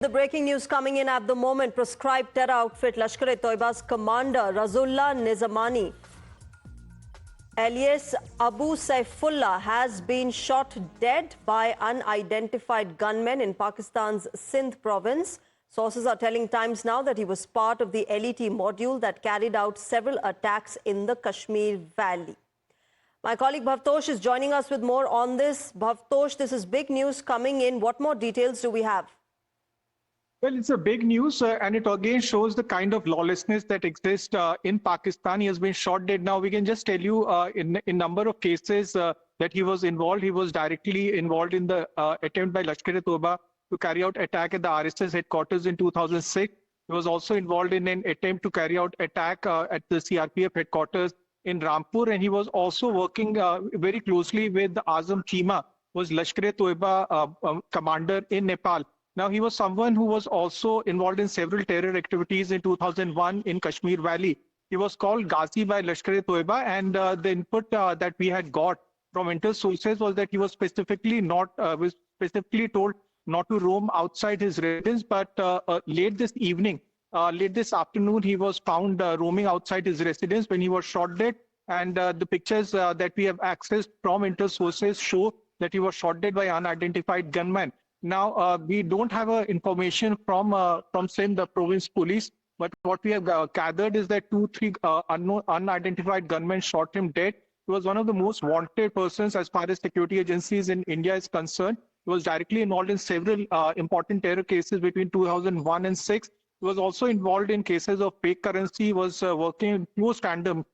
The breaking news coming in at the moment, proscribed terror outfit Lashkar-e-Taiba's commander Rasulullah Nizamani, alias Abu Saifullah, has been shot dead by unidentified gunmen in Pakistan's Sindh province. Sources are telling Times Now that he was part of the LET module that carried out several attacks in the Kashmir Valley. My colleague Bhavtosh is joining us with more on this. Bhavtosh, this is big news coming in. What more details do we have? Well, it's a big news and it again shows the kind of lawlessness that exists in Pakistan. He has been shot dead. Now, we can just tell you in number of cases that he was involved. He was directly involved in the attempt by Lashkar-e-Taiba to carry out attack at the RSS headquarters in 2006. He was also involved in an attempt to carry out attack at the CRPF headquarters in Rampur. And he was also working very closely with Azam Chima, who was Lashkar-e-Taiba commander in Nepal. Now, he was someone who was also involved in several terror activities in 2001 in Kashmir Valley. He was called Ghazi by Lashkar-e-Taiba, and the input that we had got from intel sources was that he was specifically told not to roam outside his residence, but late this afternoon, he was found roaming outside his residence when he was shot dead. And the pictures that we have accessed from intel sources show that he was shot dead by unidentified gunmen. Now, we don't have information from Sindh, the province police, but what we have gathered is that 2-3 unidentified gunmen shot him dead. He was one of the most wanted persons as far as security agencies in India is concerned. He was directly involved in several important terror cases between 2001 and 6. He was also involved in cases of fake currency. He was working in close tandem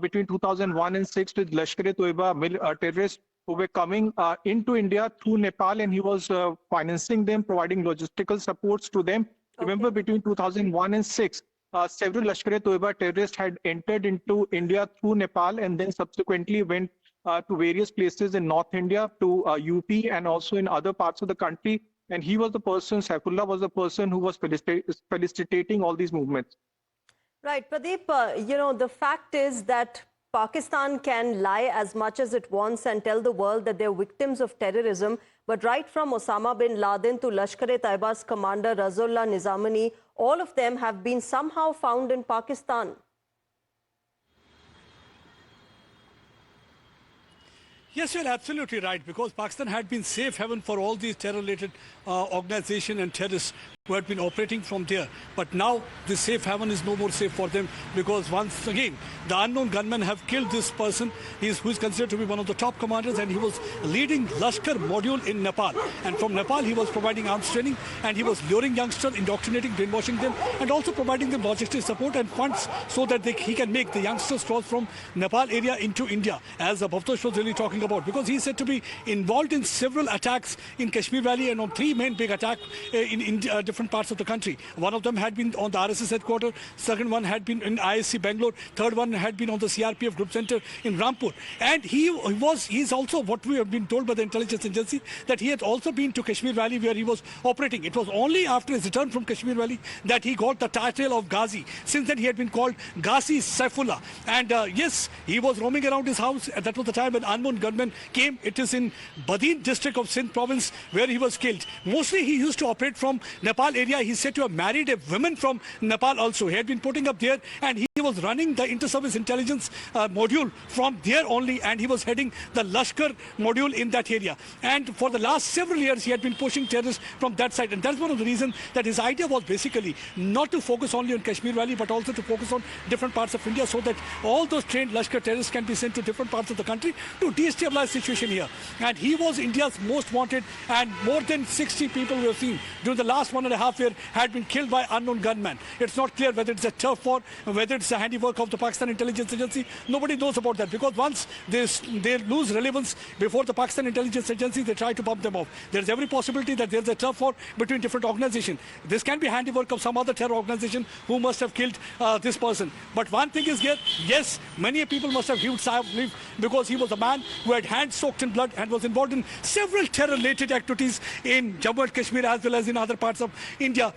between 2001 and 6 with Lashkar-e-Taiba terrorists who were coming into India through Nepal, and he was financing them, providing logistical supports to them. Okay. Remember, between 2001 and 6, several Lashkar-e-Taiba terrorists had entered into India through Nepal and then subsequently went to various places in North India, to UP and also in other parts of the country. And he was the person, Saifullah was the person who was felicitating all these movements. Right, Pradeep, the fact is that Pakistan can lie as much as it wants and tell the world that they're victims of terrorism. But right from Osama bin Laden to Lashkar-e-Taiba's commander Rasulullah Nizamani, all of them have been somehow found in Pakistan. Yes, you're absolutely right, because Pakistan had been safe haven for all these terror-related organizations and terrorists who had been operating from there. But now the safe haven is no more safe for them, because once again, the unknown gunmen have killed this person who is considered to be one of the top commanders, and he was leading Lashkar module in Nepal. And from Nepal, he was providing arms training, and he was luring youngsters, indoctrinating, brainwashing them, and also providing them logistic support and funds so that he can make the youngsters cross from Nepal area into India, as Bhavtosh was really talking about, because he's said to be involved in several attacks in Kashmir Valley and on 3 main big attacks in different parts of the country. One of them had been on the RSS headquarters, second one had been in ISC Bangalore, third one had been on the CRPF group center in Rampur. And he's also, what we have been told by the intelligence agency, that he had also been to Kashmir Valley where he was operating. It was only after his return from Kashmir Valley that he got the title of Ghazi. Since then he had been called Ghazi Saifullah. And yes, he was roaming around his house, and that was the time when unknown gunmen came. It is in Badin district of Sindh province where he was killed. Mostly he used to operate from Nepal area. He's said to have married a woman from Nepal also. He had been putting up there, and he was running the inter-service intelligence module from there only, and he was heading the Lashkar module in that area. And for the last several years, he had been pushing terrorists from that side. And that's one of the reasons that his idea was basically not to focus only on Kashmir Valley, but also to focus on different parts of India, so that all those trained Lashkar terrorists can be sent to different parts of the country to destabilize the situation here. And he was India's most wanted, and more than 60 people we have seen during the last 1.5 years had been killed by unknown gunmen. It's not clear whether it's a turf war, whether it's the handiwork of the Pakistan intelligence agency. Nobody knows about that, because once they lose relevance before the Pakistan intelligence agency, they try to bump them off. There's every possibility that there's a turf war between different organizations. This can be handiwork of some other terror organization who must have killed this person. But one thing is here, yes, many people must have heaved sigh of relief, because he was a man who had hands soaked in blood and was involved in several terror-related activities in Jammu and Kashmir as well as in other parts of India.